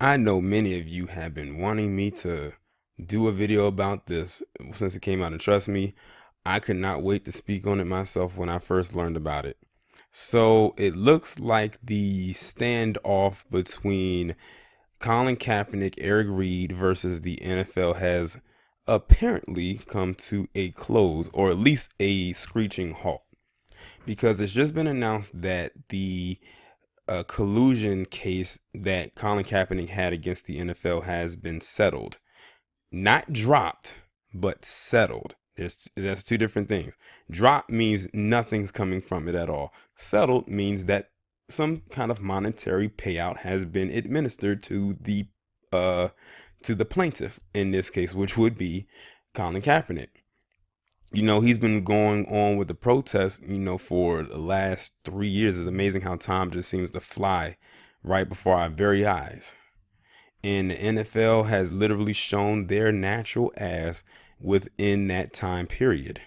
I know many of you have been wanting me to do a video about this since it came out, and trust me, I could not wait to speak on it myself when I first learned about it. So it looks like the standoff between Colin Kaepernick, Eric Reed versus the NFL has apparently come to a close, or at least a screeching halt, because it's just been announced that the collusion case that Colin Kaepernick had against the NFL has been settled. Not dropped, but settled. That's two different things. Drop means nothing's coming from it at all. Settled means that some kind of monetary payout has been administered uh to the plaintiff in this case, which would be Colin Kaepernick. He's been going on with the protests, for the last 3 years. It's amazing how time just seems to fly right before our very eyes. And the NFL has literally shown their natural ass within that time period.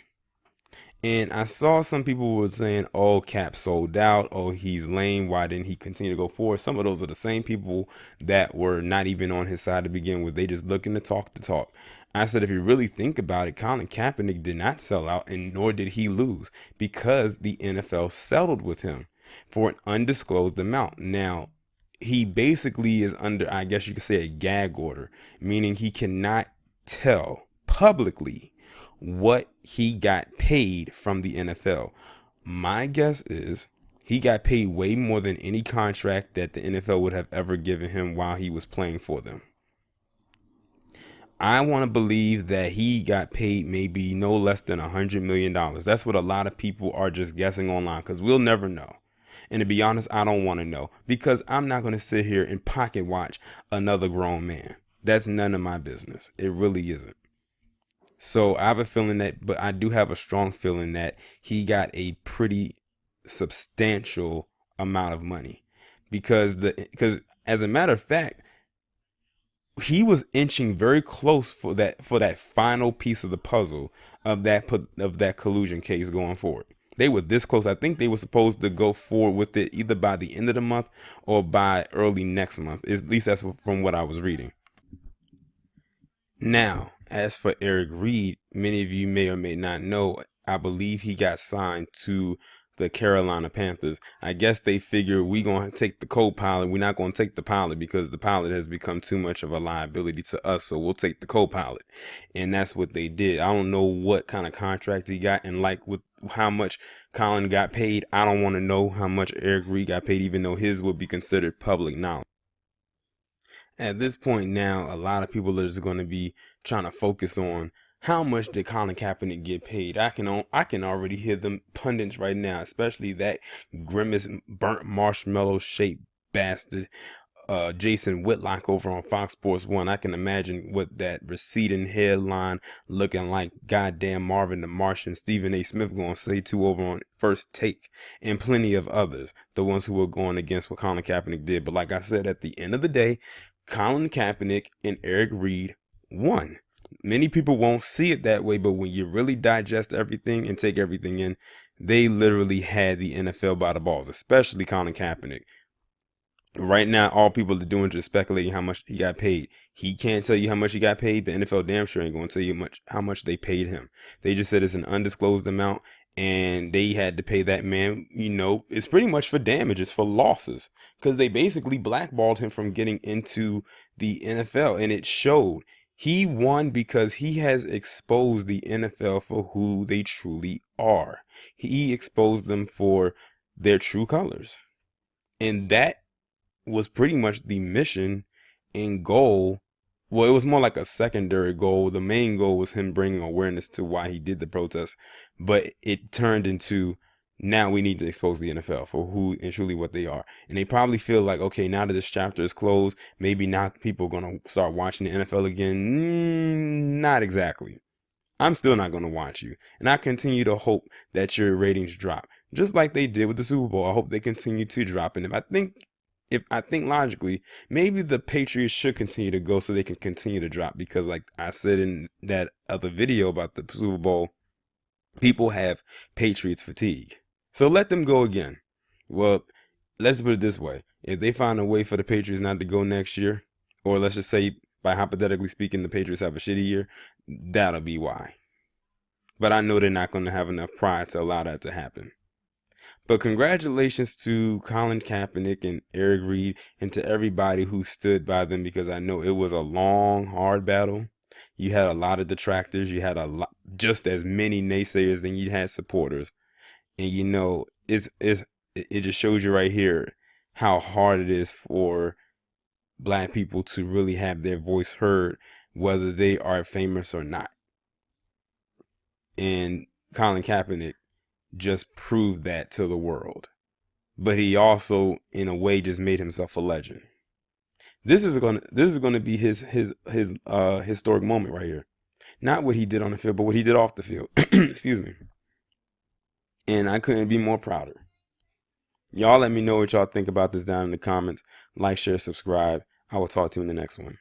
And I saw some people were saying, oh, Cap sold out. Oh, he's lame. Why didn't he continue to go forward? Some of those are the same people that were not even on his side to begin with. They just looking to talk the talk. I said, if you really think about it, Colin Kaepernick did not sell out, and nor did he lose, because the NFL settled with him for an undisclosed amount. Now, he basically is under, I guess you could say, a gag order, meaning he cannot tell publicly what he got paid from the NFL. My guess is he got paid way more than any contract that the NFL would have ever given him while he was playing for them. I want to believe that he got paid maybe no less than $100 million. That's what a lot of people are just guessing online, because we'll never know. And to be honest, I don't want to know, because I'm not going to sit here and pocket watch another grown man. That's none of my business. It really isn't. So I have a feeling that, but I do have a strong feeling that he got a pretty substantial amount of money, because as a matter of fact, he was inching very close for that final piece of the puzzle of that collusion case going forward. They were this close. I think they were supposed to go forward with it either by the end of the month or by early next month. At least that's from what I was reading. Now, as for Eric Reed, many of you may or may not know, I believe he got signed to the Carolina Panthers. I guess they figure we going to take the co-pilot. We're not going to take the pilot because the pilot has become too much of a liability to us. So we'll take the co-pilot. And that's what they did. I don't know what kind of contract he got, and like with how much Colin got paid, I don't want to know how much Eric Reed got paid, even though his would be considered public knowledge. At this point now, a lot of people are just going to be trying to focus on how much did Colin Kaepernick get paid. I can already hear them pundits right now, especially that grimace burnt marshmallow shaped bastard, Jason Whitlock over on Fox Sports 1. I can imagine what that receding headline looking like goddamn Marvin the Martian, Stephen A. Smith going to say too over on First Take, and plenty of others, the ones who were going against what Colin Kaepernick did. But like I said, at the end of the day, Colin Kaepernick and Eric Reed won. Many people won't see it that way, but when you really digest everything and take everything in, they literally had the NFL by the balls, especially Colin Kaepernick. Right now, all people are doing is just speculating how much he got paid. He can't tell you how much he got paid. The NFL damn sure ain't going to tell you how much they paid him. They just said it's an undisclosed amount, and they had to pay that man. It's pretty much for damages, for losses, because they basically blackballed him from getting into the NFL, and it showed. He won because he has exposed the NFL for who they truly are. He exposed them for their true colors, and that was pretty much the mission and goal. Well, it was more like a secondary goal. The main goal was him bringing awareness to why he did the protest, but it turned into, now we need to expose the NFL for who and truly what they are. And they probably feel like, okay, now that this chapter is closed, maybe now people are going to start watching the NFL again. Not exactly. I'm still not going to watch you. And I continue to hope that your ratings drop, just like they did with the Super Bowl. I hope they continue to drop. And if I think logically, maybe the Patriots should continue to go so they can continue to drop, because like I said in that other video about the Super Bowl, people have Patriots fatigue. So let them go again. Well, let's put it this way. If they find a way for the Patriots not to go next year, or let's just say by hypothetically speaking, the Patriots have a shitty year, that'll be why. But I know they're not going to have enough pride to allow that to happen. But congratulations to Colin Kaepernick and Eric Reid and to everybody who stood by them, because I know it was a long, hard battle. You had a lot of detractors. You had a lot, just as many naysayers than you had supporters. And you know, it just shows you right here how hard it is for black people to really have their voice heard, whether they are famous or not. And Colin Kaepernick just proved that to the world. But he also, in a way, just made himself a legend. This is gonna be his historic moment right here. Not what he did on the field, but what he did off the field. Excuse me. And I couldn't be more prouder. Y'all let me know what y'all think about this down in the comments. Like, share, subscribe. I will talk to you in the next one.